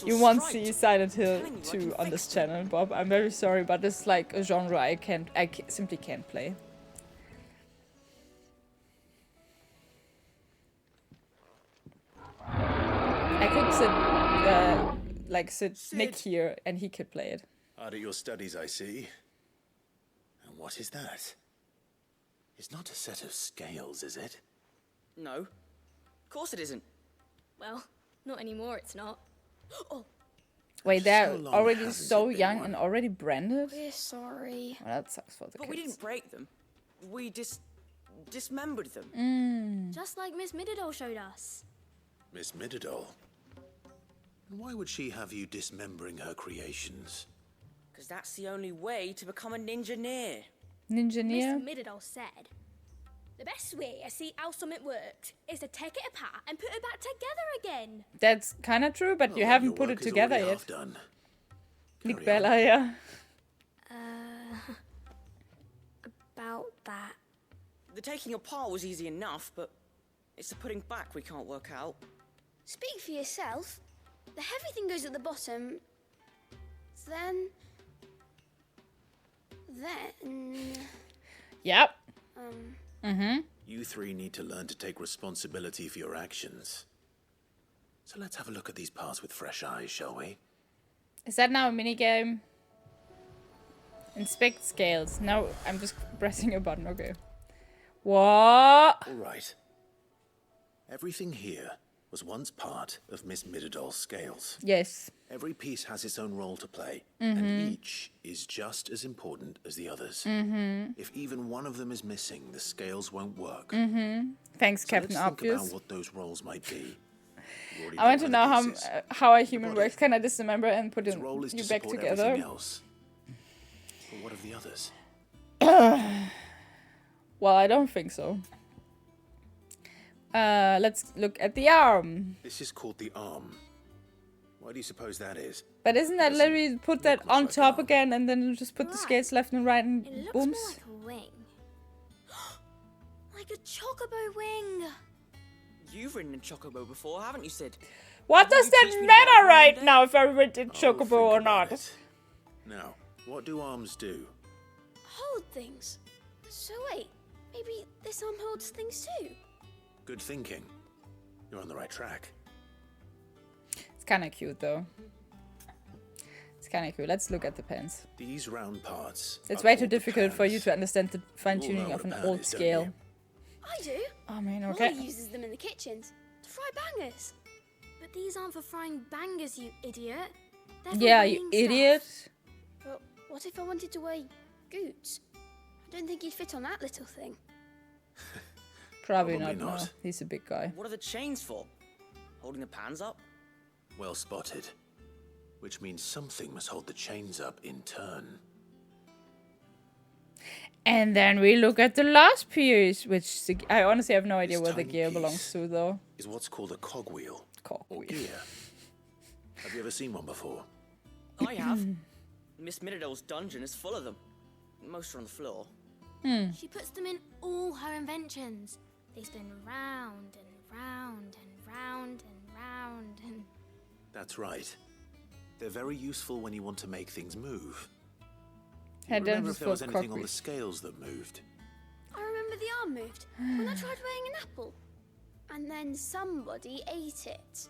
You won't see Silent Hill 2 on this channel, Bob. I'm very sorry, but it's like a genre I simply can't play. I could sit Nick here and he could play it. Hard at your studies, I see. And what is that? It's not a set of scales, is it? No. Of course it isn't. Well, not anymore, it's not. Oh. Wait, they're already so young and already branded? We're sorry. Well, that sucks for the kids. But we didn't break them. We dismembered them. Just like Miss Mididol showed us. Miss Mididol? And why would she have you dismembering her creations? Because that's the only way to become a ninja-neer. Ninja-neer? Miss Mididol said, the best way to see how something worked is to take it apart and put it back together again. That's kind of true, but you haven't put it together yet. Nick Bella, yeah. About that. The taking apart was easy enough, but it's the putting back we can't work out. Speak for yourself. The heavy thing goes at the bottom. Then... Yep. You three need to learn to take responsibility for your actions. So let's have a look at these parts with fresh eyes, shall we? Is that now a minigame? Inspect scales. No, I'm just pressing a button. Okay. What? All right. Everything here was once part of Miss Mididol's scales. Yes. Every piece has its own role to play, and each is just as important as the others. If even one of them is missing, the scales won't work. Thanks, so Captain let's think Obvious. about what those roles might be. I want to know how a human works. Can I dismember and put you back together? Else. But what of the others? Well, I don't think so. Let's look at the arm. This is called the arm. Why do you suppose that is? But isn't that literally put that on top again and then just put the scales left and right and It looks booms? more like a wing. Like a chocobo wing. You've ridden a chocobo before, haven't you, Sid? What does that matter right now if I ridden chocobo or not? Now, what do arms do? Hold things. So wait, maybe this arm holds things too? Good thinking. You're on the right track. It's kind of cute though. It's kind of cute. Let's look at the pens. These round parts. It's way too difficult for you to understand the fine-tuning know of what an a pan old is, don't scale. you? I do. Oh man, okay. Molly uses them in the kitchens to fry bangers. But these aren't for frying bangers, you idiot. They're for Yeah, you weighing stuff. idiot. But what if I wanted to weigh goods? I don't think he'd fit on that little thing. Probably Probably not. No. not. He's a big guy. What are the chains for? Holding the pans up? Well spotted. Which means something must hold the chains up in turn. And then we look at the last piece, which I honestly have no idea This where the tiny gear piece belongs to, though. Is what's called a cogwheel. Or Cogwheel. gear. Have you ever seen one before? I have. Miss Middledale's dungeon is full of them. Most are on the floor. She puts them in all her inventions. They spin round and round and round and round and... That's right. They're very useful when you want to make things move. Head down Remember if just there for was anything on cogwheel. the scales that moved? I remember the arm moved when I tried weighing an apple. And then somebody ate it. It's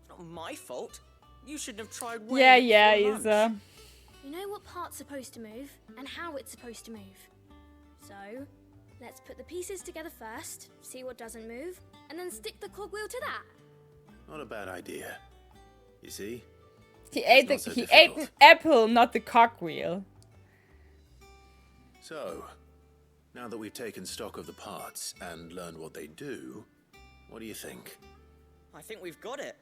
not my fault. You shouldn't have tried Yeah, weighing yeah, before he's lunch. You know what part's supposed to move and how it's supposed to move. So, let's put the pieces together first, see what doesn't move, and then stick the cogwheel to that. Not a bad idea. You see? He ate It's the not so he ate difficult. an apple, not the cogwheel. So, now that we've taken stock of the parts and learned what they do, what do you think? I think we've got it.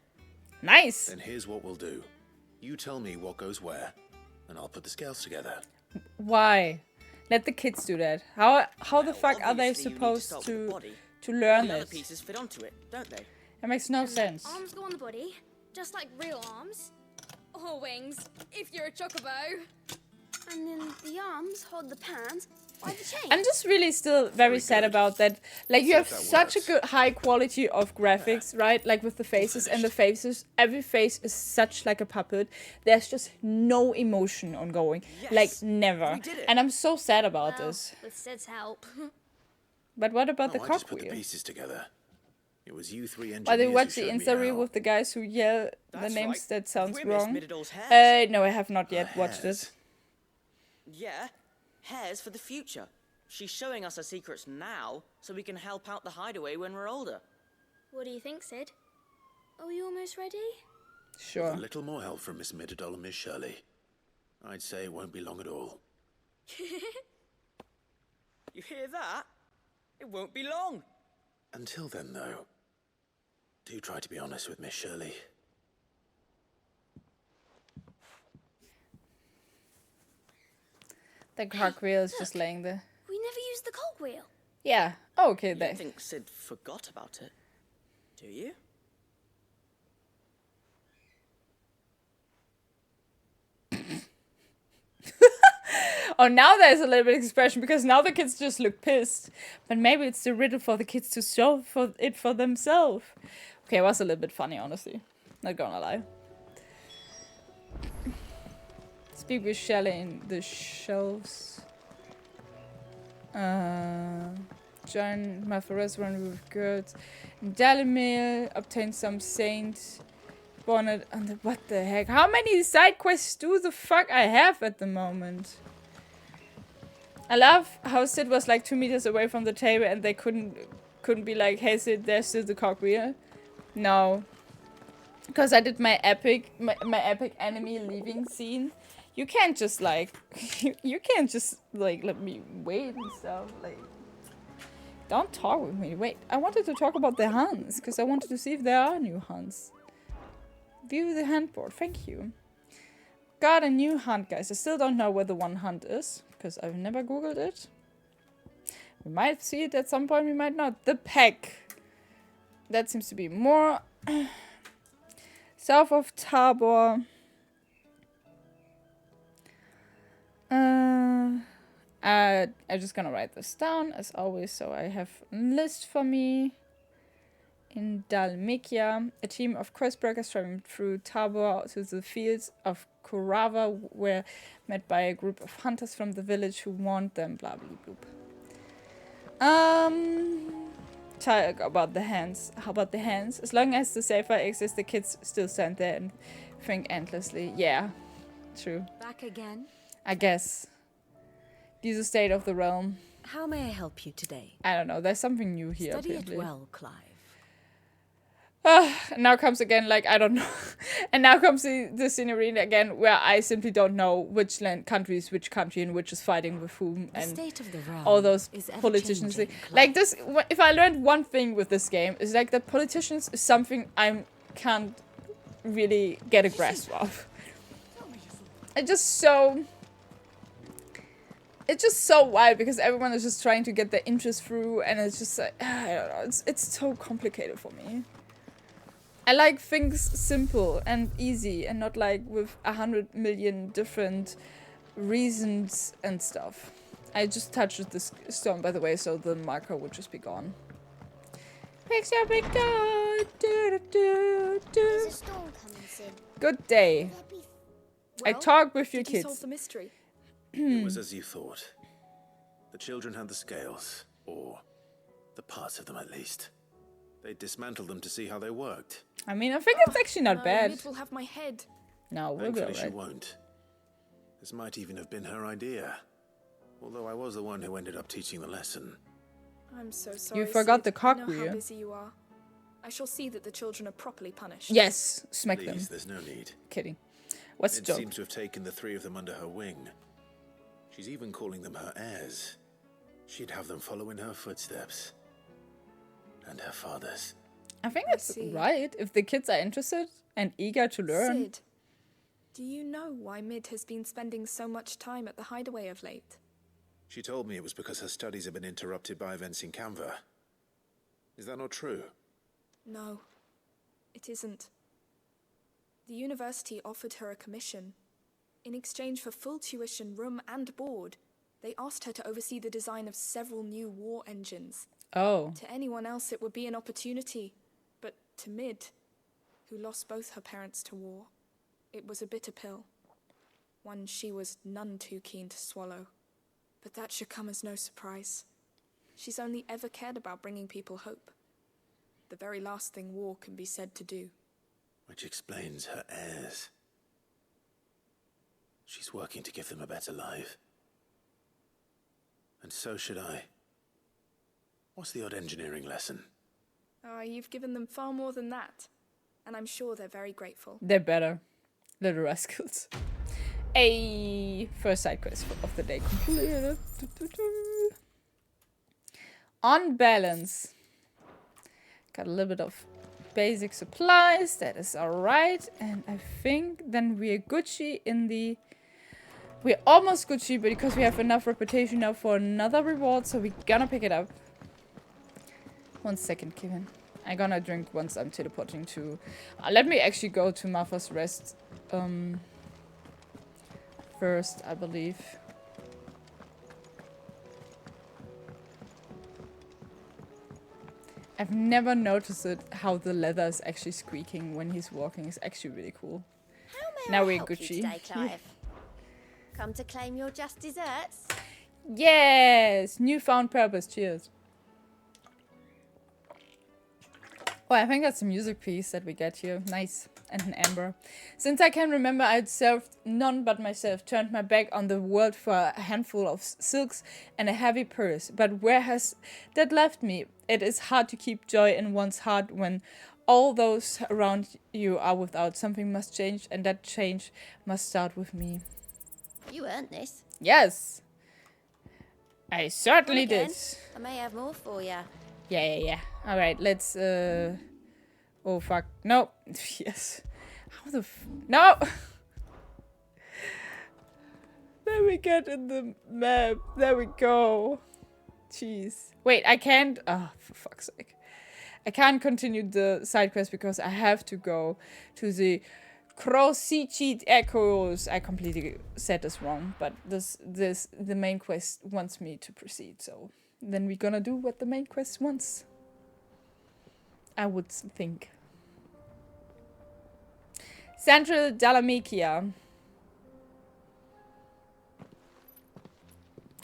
Nice. Then here's what we'll do. You tell me what goes where, and I'll put the scales together. Why? Let the kids do that. How the fuck are they Obviously, you need supposed start with the to body. learn The other this? pieces fit onto it, don't they? It makes no sense. Arms go on the body, just like real arms. Or wings, if you're a chocobo. And then the arms hold the pans by the chain. I'm just really still very sad about that. Like, you have such a good high quality of graphics, right? Like with the faces and the faces. Every face is such like a puppet. There's just no emotion ongoing. Yes, like, never. we did it. And I'm so sad about Well, this. with Sid's help. But what about the I just put the cogwheel? pieces together. It was you three engineers Why they who watch the showed me Insta reel how. with the guys who yell the That's names? right. That sounds We missed wrong. Middledale's hairs. No, I have not yet watched it. Yeah, hairs for the future. She's showing us her secrets now, so we can help out the hideaway when we're older. What do you think, Sid? Are you almost ready? Sure. With a little more help from Miss Middledale and Miss Shirley, I'd say it won't be long at all. You hear that? It won't be long. Until then, though, do try to be honest with Miss Shirley. The cogwheel is just laying there. We never used the cogwheel. Yeah. Oh, okay, You there. don't think Sid forgot about it, do you? Oh, now there's a little bit of expression because now the kids just look pissed. But maybe it's the riddle for the kids to solve for themselves. Okay, it was a little bit funny, honestly. Not gonna lie. Speak with Shelley in the shelves. Join my restaurant with goods. Deli meal. Obtain some saint. Bonnet on the what the heck? How many side quests do the fuck I have at the moment? I love how Sid was like 2 meters away from the table and they couldn't be like, hey Sid, there's still the cogwheel. No. Because I did my epic enemy leaving scene. You can't just like you can't just like let me wait and stuff. Like Don't talk with me. Wait, I wanted to talk about the hunts, because I wanted to see if there are new hunts. View the hunt board. Thank you. Got a new hunt, guys. I still don't know where the one hunt is, because I've never googled it. We might see it at some point, we might not. The Peck. That seems to be more south of Tabor. I'm just gonna write this down as always, so I have a list for me. In Dalmatia, a team of crossbreakers traveling through Tabor to the fields of Kurava were met by a group of hunters from the village who warned them. Blah blah blah. Talk about the hands. How about the hands? As long as the safer exists, the kids still stand there and think endlessly. Yeah, true. Back again? I guess. This is the state of the realm. How may I help you today? I don't know. There's something new here. Study apparently. it well, Clive. And now comes again, like, I don't know. And now comes the scenery again, where I simply don't know which country is which country and which is fighting with whom. The and state of the realm all those is politicians. ever-changing, Like this, if I learned one thing with this game, is like that politicians is something I can't really get a grasp of. It's just so wild because everyone is just trying to get their interest through, and it's just like, I don't know, it's so complicated for me. I like things simple and easy and not like with 100 million different reasons and stuff. I just touched this stone, by the way, so the marker would just be gone. Picture be gone. There's a storm coming soon. Good day. I talk with your did you kids. solve the mystery? It was as you thought. The children had the scales, or the parts of them at least. They dismantled them to see how they worked. I mean, I think it's actually not No, bad. Mid will have my head. No, we'll be Thankfully she alright. won't. This might even have been her idea. Although I was the one who ended up teaching the lesson. I'm so sorry. You forgot Sid. the cock I know wheel. how busy you are. I shall see that the children are properly punished. Yes, smack them. Please, there's no need. Kidding. What's the It joke? seems to have taken the three of them under her wing. She's even calling them her heirs. She'd have them follow in her footsteps. And her father's. I think it's right if the kids are interested and eager to learn. Sid, do you know why Mid has been spending so much time at the hideaway of late? She told me it was because her studies have been interrupted by events in Canva. Is that not true? No, it isn't. The university offered her a commission. In exchange for full tuition, room and board, they asked her to oversee the design of several new war engines. Oh. To anyone else it would be an opportunity, but to Mid, who lost both her parents to war, it was a bitter pill. One she was none too keen to swallow. But that should come as no surprise. She's only ever cared about bringing people hope. The very last thing war can be said to do. Which explains her heirs. She's working to give them a better life. And so should I. What's the odd engineering lesson? Oh, you've given them far more than that. And I'm sure they're very grateful. They're better. Little rascals. A first side quest of the day completed. On balance. Got a little bit of basic supplies. That is alright. And I think then we're Gucci in the... We're almost Gucci, but because we have enough reputation now for another reward, so we're gonna pick it up. 1 second, Kevin. I'm gonna drink once I'm teleporting to... let me actually go to Martha's Rest first, I believe. I've never noticed it, how the leather is actually squeaking when he's walking. It's actually really cool. How may Now I we're help you Gucci. today, Clive? Come to claim your just desserts? Yes! Newfound purpose. Cheers. Oh, I think that's a music piece that we get here. Nice. And an amber. Since I can remember, I'd served none but myself, turned my back on the world for a handful of silks and a heavy purse. But where has that left me? It is hard to keep joy in one's heart when all those around you are without. Something must change, and that change must start with me. You earned this. Yes! I certainly Come again. did. I may have more for you. Yeah. Alright, let's, oh, fuck. No. Yes. How the no! There we get in the map. There we go. Jeez. Wait, I can't... Oh, for fuck's sake. I can't continue the side quest because I have to go to the Crosichit Echoes. I completely said this wrong, but the main quest wants me to proceed, so then we're gonna do what the main quest wants. I would think. Central Dalmatia.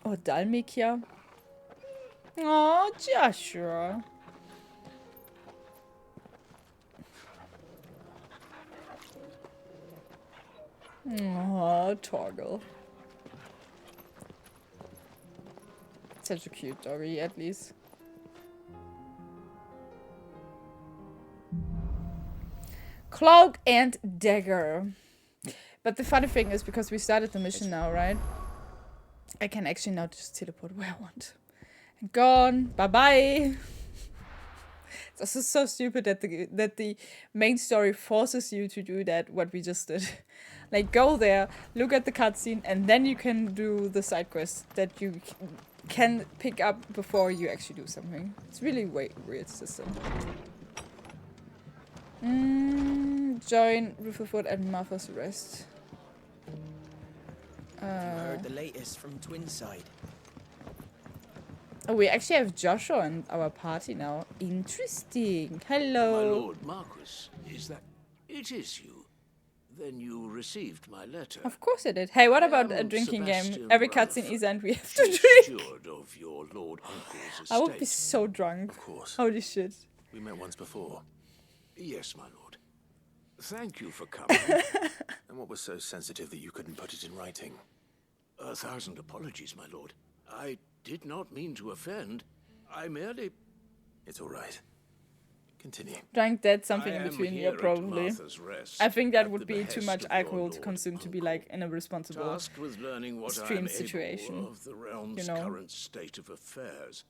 Oh, Dalmatia. Oh, Joshua. Oh, Torgal. Such a cute doggy, at least. Cloak and dagger. But the funny thing is, because we started the mission now, right? I can actually now just teleport where I want. And gone. Bye-bye. It's also so stupid that the main story forces you to do that, what we just did. Like, go there, look at the cutscene, and then you can do the side quest that you can pick up before you actually do something. It's really weird system. Join Rutherford and Martha's Rest. You heard the latest from Twinside. Oh, we actually have Joshua in our party now. Interesting. Hello. My lord Marquis, is that... It is you. Then you received my letter. Of course I did. Hey, what about a drinking game? Every cutscene is and we have to drink. Steward of your lord uncle's I would be estate. so drunk. Of course. Holy shit. We met once before. Yes, my lord. Thank you for coming. And what was so sensitive that you couldn't put it in writing? 1,000 apologies, my lord. I did not mean to offend. I merely... It's all right. Continue. Drank that something I in am between here here, at probably. Martha's Rest, I think that at would the be too behest much of your alcohol to lord consume to be like in a responsible tasked with learning what I stream am situation. able of the realm's you know? current state of affairs.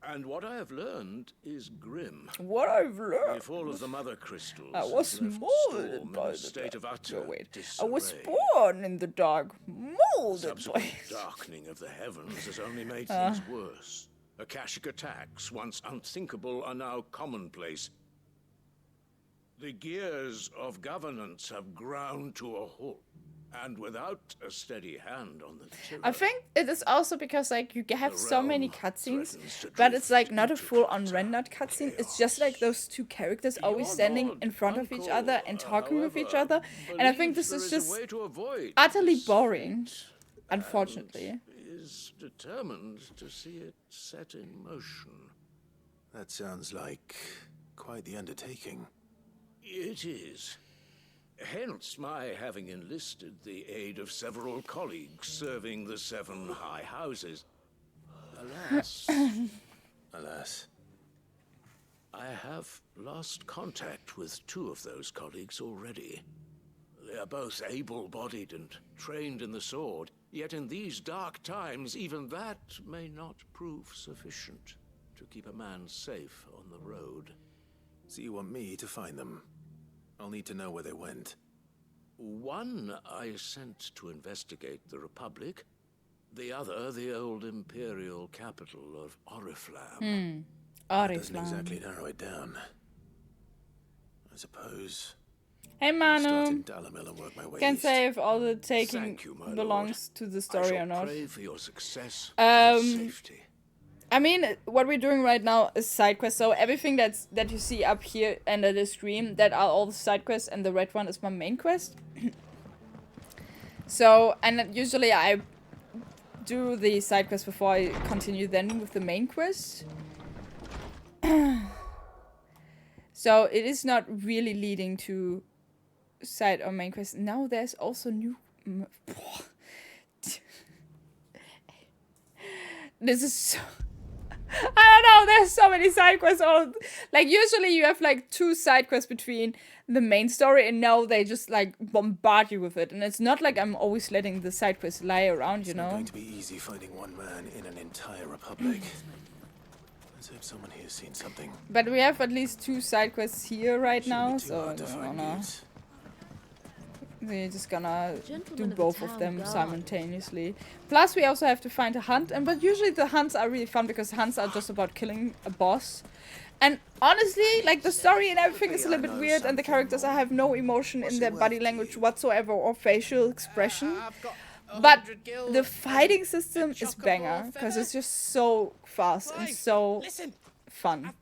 And what I have learned is grim. What I've learned? If all of the mother crystals I was left molded Storm by in a the state of utter wait. I disarray. was born in the dark, molded Subsequent by... darkening of the heavens has only made Ah. things worse. Akashic attacks, once unthinkable, are now commonplace. The gears of governance have ground to a halt, and without a steady hand on the tiller, I think it is also because like you have The so many realm cutscenes, threatens to but it's like not a full on rendered cutscene. It's just like those two characters always standing in front of each other and talking with each other. And I think this is there just a way to avoid utterly this boring, fate, unfortunately. and is determined to see it set in motion. That sounds like quite the undertaking. It is. Hence my having enlisted the aid of several colleagues serving the 7 high houses. Alas, Alas. I have lost contact with 2 of those colleagues already. They are both able-bodied and trained in the sword, yet in these dark times, even that may not prove sufficient to keep a man safe on the road. So you want me to find them? I'll need to know where they went. One I sent to investigate the Republic, the other the old imperial capital of Oriflamme. Doesn't exactly narrow it down. I suppose. Hey I'll start Manu, in Dalamil and work my way can't east. say if all the taking Thank you, my belongs to the I story shall or not. pray for your success and safety. I mean, what we're doing right now is side quests. So everything that you see up here under the screen, that are all the side quests, and the red one is my main quest. So, and usually I do the side quest before I continue then with the main quest. So it is not really leading to side or main quest. Now there's also new... This is so... I don't know, there's so many side quests. Like, usually you have, like, 2 side quests between the main story, and now they just, like, bombard you with it. And it's not like I'm always letting the side quests lie around, you know? It's not going to be easy finding one man in an entire republic. Let's hope someone here's seen something. But we have at least 2 side quests here right now, so we're just gonna do both of them simultaneously. Plus, we also have to find a hunt, but usually the hunts are really fun because hunts are just about killing a boss. And honestly, like, the story and everything is a little bit weird, and the characters have no emotion in their body language whatsoever or facial expression. But the fighting system is banger because it's just so fast and so fun.